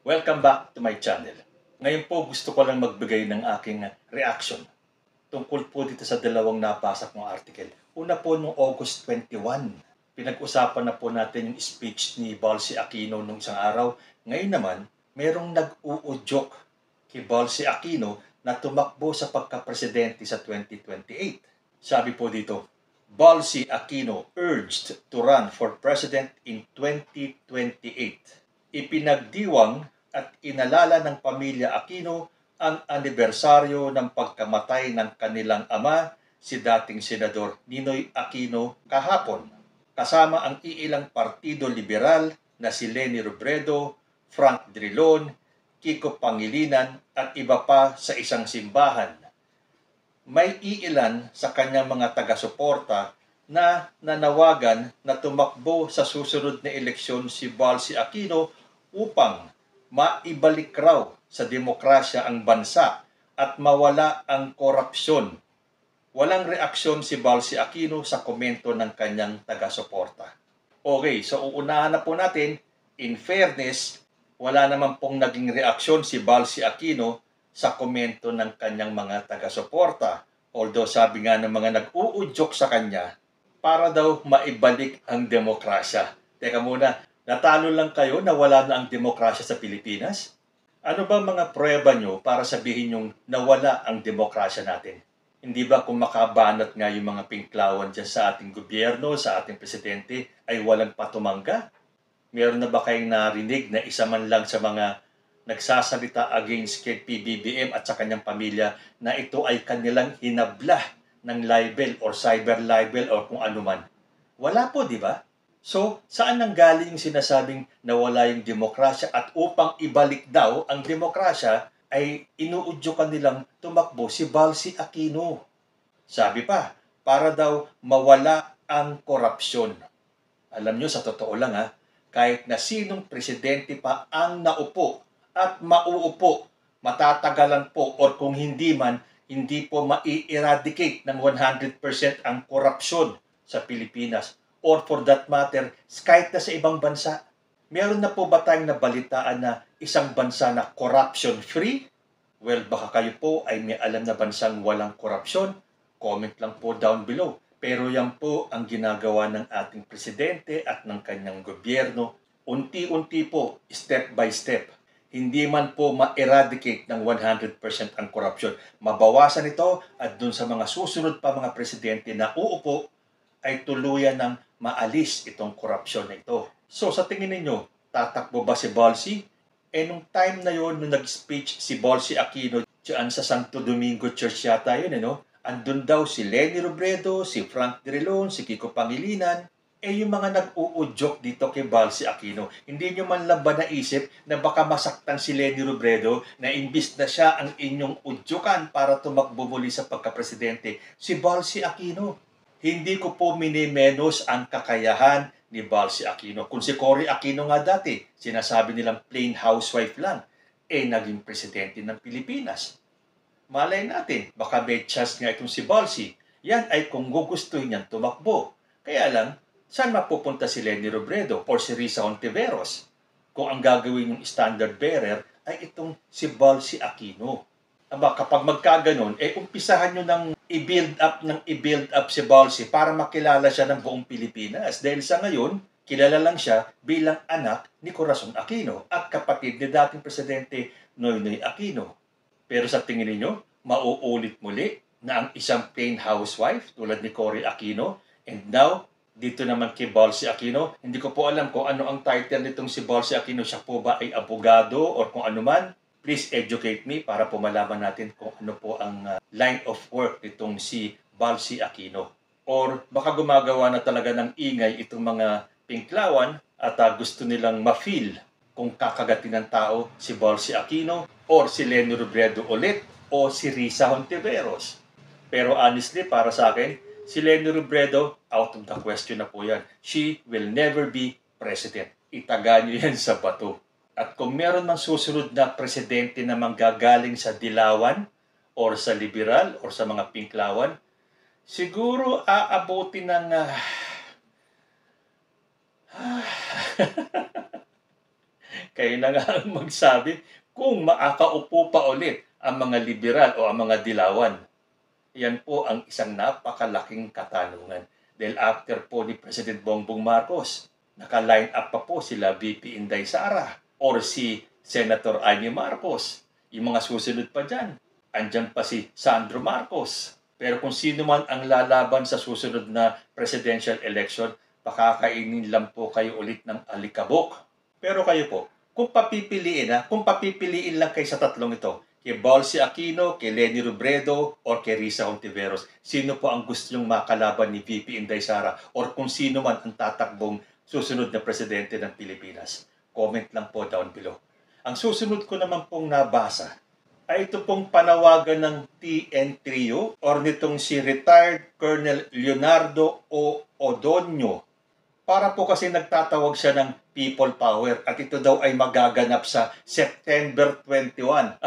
Welcome back to my channel. Ngayon po gusto ko lang magbigay ng aking reaction tungkol po dito sa dalawang nabasa kong article. Una po noong August 21, pinag-usapan na po natin yung speech ni Balsi Aquino nung isang araw. Ngayon naman, merong nag-uudyok kay Balsi Aquino na tumakbo sa pagka-presidente sa 2028. Sabi po dito, Balsi Aquino urged to run for president in 2028. Ipinagdiwang at inalala ng pamilya Aquino ang anibersaryo ng pagkamatay ng kanilang ama, si dating Senador Ninoy Aquino kahapon, kasama ang iilang partido liberal na si Leni Robredo, Frank Drilon, Kiko Pangilinan at iba pa sa isang simbahan. May iilan sa kanyang mga taga-suporta na nanawagan na tumakbo sa susunod na eleksyon si Balsi Aquino upang maibalik raw sa demokrasya ang bansa at mawala ang korupsyon. Walang reaksyon si Balsi Aquino sa komento ng kanyang taga-suporta. Okay, so uunahan na po natin, in fairness, wala naman pong naging reaksyon si Balsi Aquino sa komento ng kanyang mga taga-suporta. Although sabi nga ng mga nag-uudyok sa kanya, para daw maibalik ang demokrasya. Teka muna, natalo lang kayo na wala na ang demokrasya sa Pilipinas? Ano ba mga prueba nyo para sabihin yung nawala ang demokrasya natin? Hindi ba kung makabanat nga yung mga pinklawan dyan sa ating gobyerno, sa ating presidente, ay walang patumangga? Meron na ba kayong narinig na isa man lang sa mga nagsasalita against kay PBBM at sa kanyang pamilya na ito ay kanilang hinabla ng libel or cyber libel or kung ano man? Wala po, di ba? So, saan nanggaling yung sinasabing nawala yung demokrasya at upang ibalik daw ang demokrasya ay inuudyokan nilang tumakbo si Balsi Aquino? Sabi pa, para daw mawala ang korupsyon. Alam nyo, sa totoo lang kahit na sinong presidente pa ang naupo at mauupo, matatagalan po or kung hindi man, hindi po mai-eradicate ng 100% ang korupsyon sa Pilipinas. Or for that matter, kahit na sa ibang bansa. Meron na po ba tayong nabalitaan na isang bansa na corruption-free? Well, baka kayo po ay may alam na bansang walang korupsyon. Comment lang po down below. Pero yan po ang ginagawa ng ating presidente at ng kanyang gobyerno. Unti-unti po, step by step. Hindi man po ma-eradicate ng 100% ang korupsyon. Mabawasan ito at dun sa mga susunod pa mga presidente na uupo ay tuluyan ng maalis itong korupsyon na ito. So sa tingin ninyo, tatakbo ba si Balsi? Nung time na yon, nung nag-speech si Balsi Aquino diyan sa Santo Domingo Church yata yun, andun daw si Leni Robredo, si Frank Drilon, si Kiko Pangilinan, yung mga nag-uudyok dito kay Balsi Aquino. Hindi nyo man lang ba naisip na baka masaktan si Leni Robredo na imbis na siya ang inyong udyukan para tumakbo muli sa pagka-presidente, si Balsi Aquino? Hindi ko po minimenos ang kakayahan ni Balsi Aquino. Kung si Cory Aquino nga dati, sinasabi nilang plain housewife lang, naging presidente ng Pilipinas. Malay natin, baka may chance nga itong si Balsi. Yan ay kung gugustuhin niyang tumakbo. Kaya lang, saan mapupunta si Leni Robredo or si Risa Hontiveros kung ang gagawin yung standard bearer ay itong si Balsi Aquino? Aba, kapag magkaganon, umpisahan nyo ng i-build up si Balsi para makilala siya ng buong Pilipinas. Dahil sa ngayon, kilala lang siya bilang anak ni Corazon Aquino at kapatid ni dating presidente Noynoy Aquino. Pero sa tingin niyo, mauulit muli na ang isang plain housewife tulad ni Cory Aquino and now, dito naman kay Balsi Aquino, hindi ko po alam kung ano ang title nitong si Balsi Aquino. Siya po ba ay abogado or kung ano man? Please educate me para po malaman natin kung ano po ang line of work nitong si Balsi Aquino. Or baka gumagawa na talaga ng ingay itong mga pinklawan at gusto nilang ma-feel kung kakagatin ng tao si Balsi Aquino or si Leni Robredo ulit o si Risa Hontiveros. Pero honestly, para sa akin, si Leni Robredo, out of the question na po yan. She will never be president. Itaga niyo yan sa bato. At kung meron mang susunod na presidente na manggagaling sa dilawan or sa liberal or sa mga pinklawan, siguro aabuti ng Kayo na nga ang magsabi kung makakaupo pa ulit ang mga liberal o ang mga dilawan. Yan po ang isang napakalaking katanungan. Dahil after po ni President Bongbong Marcos, naka-line up pa po sila VP Inday Sara or si Senator Amy Marcos. Yung mga susunod pa dyan, andyan pa si Sandro Marcos. Pero kung sino man ang lalaban sa susunod na presidential election, pakakainin lang po kayo ulit ng alikabok. Pero kayo po, kung papipiliin lang kayo sa tatlong ito, kay Balsi Aquino, kay Leni Robredo, or kay Risa Hontiveros, sino po ang gusto nyong makalaban ni VP Inday Sara or kung sino man ang tatakbong susunod na presidente ng Pilipinas? Comment lang po down below. Ang susunod ko naman pong nabasa ay ito pong panawagan ng TN Trio or nitong si retired Colonel Leonardo O. Odonio. Para po kasi nagtatawag siya ng people power at ito daw ay magaganap sa September 21.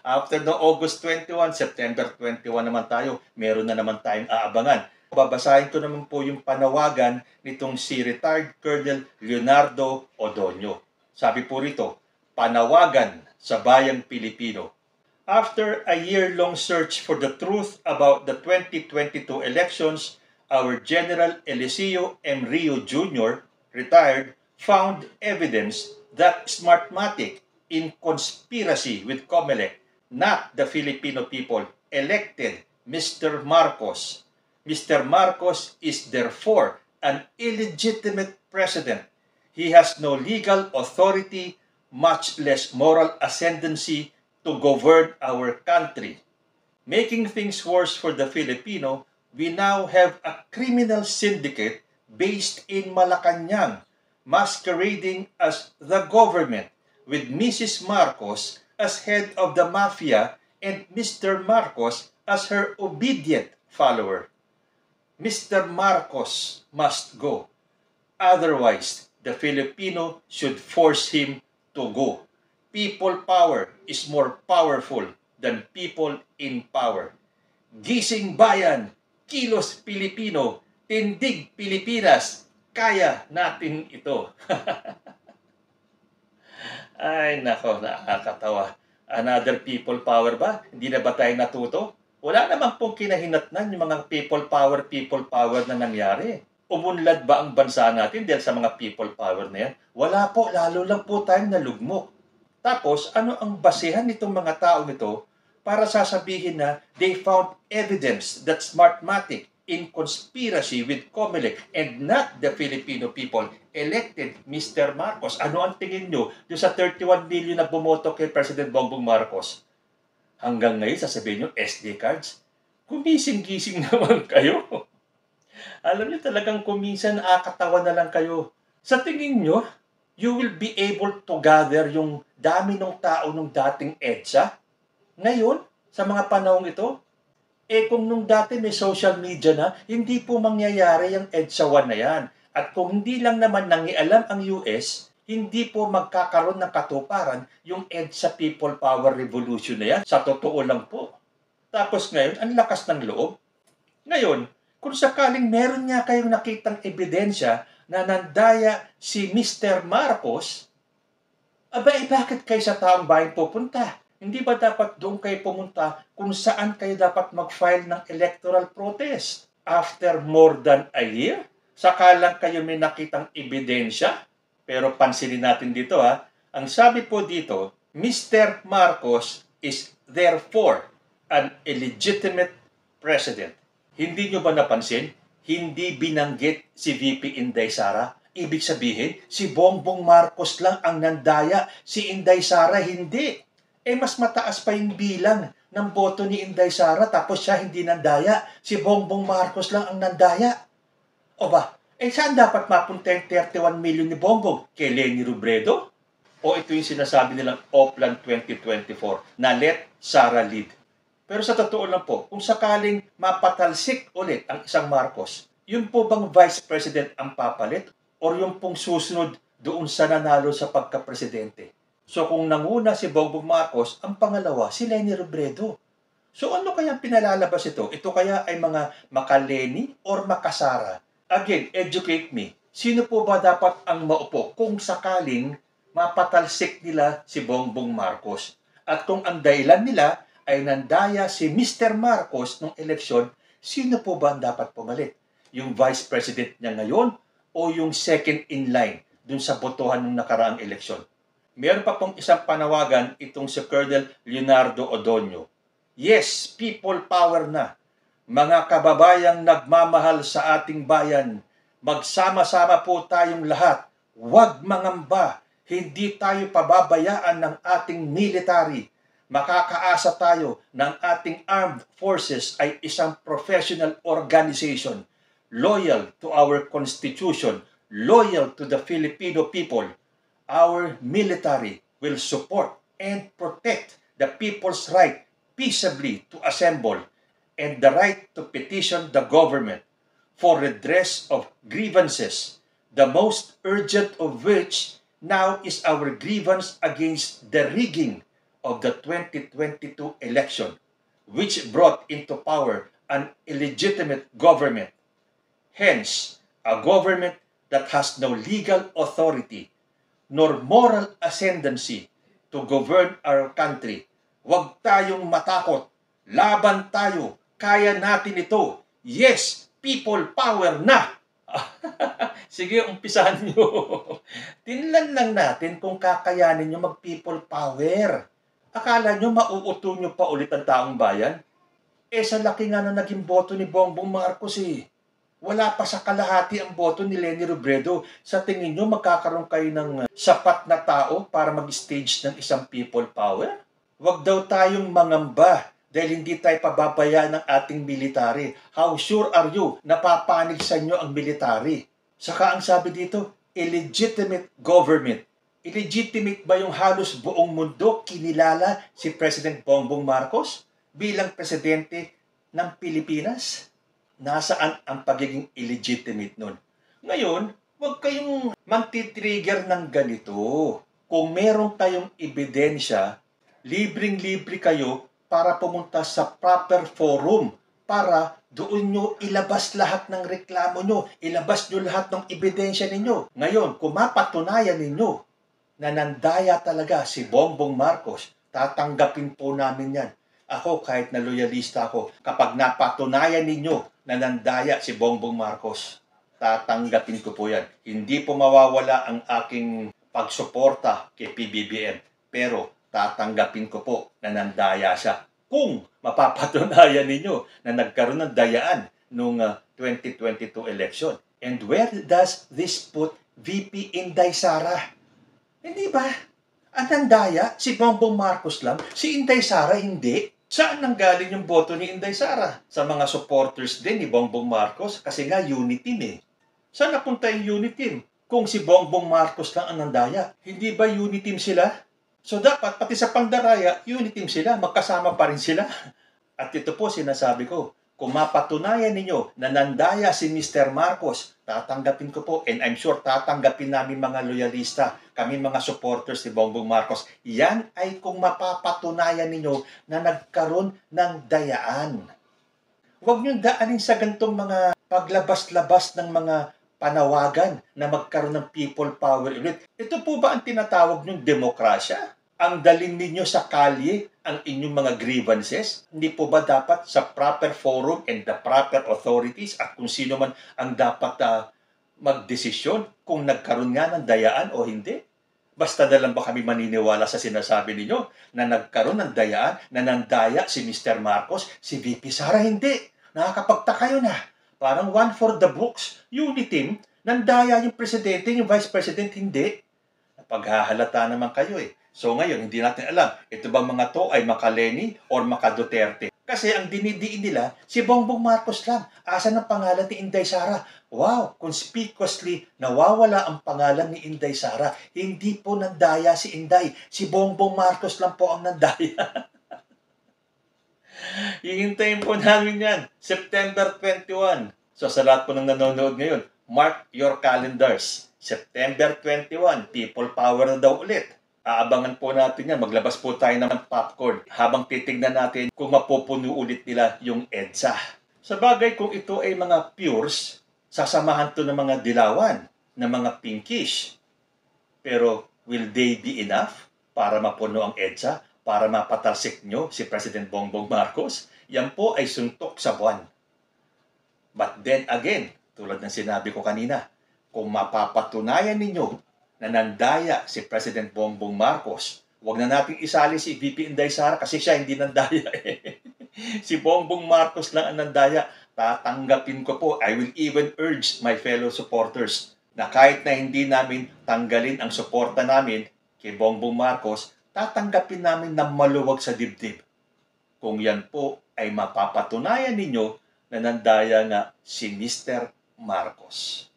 After no August 21, September 21 naman tayo. Meron na naman tayong aabangan. Babasahin ko naman po yung panawagan nitong si retired Colonel Leonardo Odonio. Sabi po rito, panawagan sa bayang Pilipino. After a year-long search for the truth about the 2022 elections, our General Eliseo M. Rio Jr., retired, found evidence that Smartmatic, in conspiracy with COMELEC, not the Filipino people, elected Mr. Marcos. Mr. Marcos is therefore an illegitimate president. He has no legal authority, much less moral ascendancy to govern our country. Making things worse for the Filipino, we now have a criminal syndicate based in Malacanang, masquerading as the government, with Mrs. Marcos as head of the mafia and Mr. Marcos as her obedient follower. Mr. Marcos must go. Otherwise, the Filipino should force him to go. People power is more powerful than people in power. Gising bayan, kilos Pilipino, tindig Pilipinas, kaya natin ito. Ay nako, nakakatawa. Another people power ba? Hindi na ba tayo natuto? Wala naman pong kinahinatnan yung mga people power na nangyari. Umunlad ba ang bansa natin dahil sa mga people power na yan? Wala po, lalo lang po tayong nalugmok. Tapos, ano ang basehan nitong mga taong ito para sasabihin na they found evidence that Smartmatic, in conspiracy with COMELEC and not the Filipino people, elected Mr. Marcos? Ano ang tingin nyo yung sa 31 million na bumoto kay President Bongbong Marcos? Hanggang ngayon, sasabihin nyo, SD cards? Kumising-gising naman kayo. Alam niyo talagang kuminsan nakakatawa na lang kayo. Sa tingin nyo, you will be able to gather yung dami ng tao nung dating EDSA. Ngayon, sa mga panahong ito, kung nung dati may social media na, hindi po mangyayari yung EDSA 1 na yan. At kung hindi lang naman nangialam ang US, hindi po magkakaroon ng katuparan yung EDSA People Power Revolution na yan. Sa totoo lang po. Tapos ngayon, ang lakas ng loob. Ngayon, kung sakaling meron nga kayong nakitang ebidensya na nandaya si Mr. Marcos, bakit kayo sa taong bayan pupunta? Hindi ba dapat doon kayo pumunta kung saan kayo dapat mag-file ng electoral protest? After more than a year, saka lang kayo may nakitang ebidensya? Pero pansinin natin dito ang sabi po dito, Mr. Marcos is therefore an illegitimate president. Hindi nyo ba napansin? Hindi binanggit si VP Inday Sara. Ibig sabihin, si Bongbong Marcos lang ang nandaya, si Inday Sara hindi. Mas mataas pa yung bilang ng boto ni Inday Sara tapos siya hindi nandaya. Si Bongbong Marcos lang ang nandaya. O ba? Saan dapat mapunta yung 31 million ni Bongbong? Kay Leni Robredo? O ito yung sinasabi nilang Oplan 2024 na let Sara lead? Pero sa totoo lang po, kung sakaling mapatalsik ulit ang isang Marcos, yun po bang Vice President ang papalit? O yung pong susunod doon sa nanalo sa pagka-presidente? So kung nanguna si Bongbong Marcos, ang pangalawa si Leni Robredo. So ano kaya pinalalabas ito? Ito kaya ay mga maka-Leni or maka-Sara? Again, educate me. Sino po ba dapat ang maupo kung sakaling mapatalsik nila si Bongbong Marcos. At kung ang dahilan nila ay nandaya si Mr. Marcos nung eleksyon, sino po ba ang dapat pumalit? Yung Vice President niya ngayon o yung second in line dun sa botohan ng nakaraang eleksyon? Meron pa pong isang panawagan itong si Colonel Leonardo Odonio. Yes, people power na. Mga kababayang nagmamahal sa ating bayan, magsama-sama po tayong lahat. Huwag mangamba. Hindi tayo pababayaan ng ating military. Makakaasa tayo ng ating armed forces ay isang professional organization, loyal to our constitution, loyal to the Filipino people. Our military will support and protect the people's right peaceably to assemble and the right to petition the government for redress of grievances, the most urgent of which now is our grievance against the rigging of the 2022 election, which brought into power an illegitimate government. Hence, a government that has no legal authority nor moral ascendancy to govern our country. Huwag tayong matakot. Laban tayo. Kaya natin ito. Yes, people power na! Sige, umpisahan nyo. Tinlan lang natin kung kakayanin nyo mag-people power. Akala nyo mauuto nyo pa ulit ang taong bayan? Sa laki nga na naging boto ni Bongbong Marcos Wala pa sa kalahati ang boto ni Leni Robredo. Sa tingin nyo, magkakaroon kayo ng sapat na tao para mag-stage ng isang people power? Huwag daw tayong mangamba dahil hindi tayo pababayaan ng ating military. How sure are you na papanig sa inyo ang military? Saka ang sabi dito, illegitimate government. Illegitimate ba yung halos buong mundo kinilala si President Bongbong Marcos bilang presidente ng Pilipinas? Nasaan ang pagiging illegitimate nun? Ngayon, huwag kayong magti-trigger ng ganito. Kung meron kayong ebidensya, libreng-libre kayo para pumunta sa proper forum para doon nyo ilabas lahat ng reklamo nyo, ilabas nyo lahat ng ebidensya ninyo. Ngayon, kung mapatunayan ninyo na nandaya talaga si Bongbong Marcos, tatanggapin po namin yan. Ako, kahit na loyalista ako, kapag napatunayan ninyo na nandaya si Bongbong Marcos, tatanggapin ko po yan. Hindi po mawawala ang aking pagsuporta kay PBBM. Pero tatanggapin ko po na nandaya siya. Kung mapapatunayan ninyo na nagkaroon ng dayaan noong 2022 election. And where does this put VP Inday Sara? Hindi ba? Ang nandaya, si Bongbong Marcos lang, si Inday Sara hindi. Saan nanggaling yung boto ni Inday Sara? Sa mga supporters din ni Bongbong Marcos kasi nga unity team Saan napunta yung unity team? Kung si Bongbong Marcos lang ang nandaya, hindi ba unity team sila? So dapat pati sa Pandaraya, unity team sila, magkasama pa rin sila. At ito po sinasabi ko, kung mapatunayan ninyo na nandaya si Mr. Marcos, tatanggapin ko po. And I'm sure tatanggapin namin mga loyalista, kami mga supporters ni Bongbong Marcos. Yan ay kung mapapatunayan ninyo na nagkaroon ng dayaan. Huwag nyo daanin sa gantong mga paglabas-labas ng mga panawagan na magkaroon ng people power ulit. Ito po ba ang tinatawag nyong demokrasya? Ang dalhin ninyo sa kalye ang inyong mga grievances? Hindi po ba dapat sa proper forum and the proper authorities at kung sino man ang dapat magdesisyon kung nagkaroon nga ng dayaan o hindi? Basta na lang ba kami maniniwala sa sinasabi ninyo na nagkaroon ng dayaan, na nandaya si Mr. Marcos, si VP Sara hindi? Nakakapagtaka yun Parang one for the books, unity team, nandaya yung presidente, yung vice president hindi. Paghahalata naman kayo So ngayon, hindi natin alam, ito ba mga to ay maka-Leni or maka-Duterte? Kasi ang dinidiin nila, si Bongbong Marcos lang. Asan ang pangalan ni Inday Sara? Wow, conspicuously, nawawala ang pangalan ni Inday Sara. Hindi po nandaya si Inday. Si Bongbong Marcos lang po ang nandaya. Hihintayin po namin yan. September 21. So sa lahat po ng nanonood ngayon, mark your calendars. September 21, people power na daw ulit. Aabangan po natin yan. Maglabas po tayo ng popcorn habang titignan natin kung mapupuno ulit nila yung EDSA. Sa bagay, kung ito ay mga pures, sasamahan to ng mga dilawan, ng mga pinkish. Pero Will they be enough para mapuno ang EDSA, para mapatalsik nyo si President Bongbong Marcos? Yan po ay suntok sa buwan. But then again, tulad ng sinabi ko kanina, kung mapapatunayan ninyo na nandaya si President Bongbong Marcos, huwag na nating isali si VP Inday Sara kasi siya hindi nandaya eh. Si Bongbong Marcos lang ang nandaya. Tatanggapin ko po, I will even urge my fellow supporters na kahit na hindi namin tanggalin ang suporta namin kay Bongbong Marcos, tatanggapin namin na maluwag sa dibdib. Kung yan po ay mapapatunayan ninyo na nandaya nga si Mr. Marcos.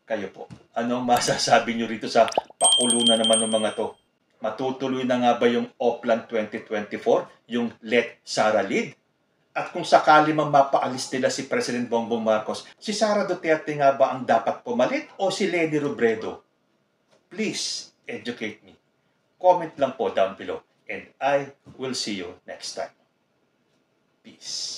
Kayo po, anong masasabi nyo rito sa pakulunan naman ng mga to? Matutuloy na nga ba yung Oplan 2024, yung Let Sara Lead? At kung sakali mang mapaalis nila si President Bongbong Marcos, si Sara Duterte nga ba ang dapat pumalit o si Leni Robredo? Please educate me. Comment lang po down below and I will see you next time. Peace.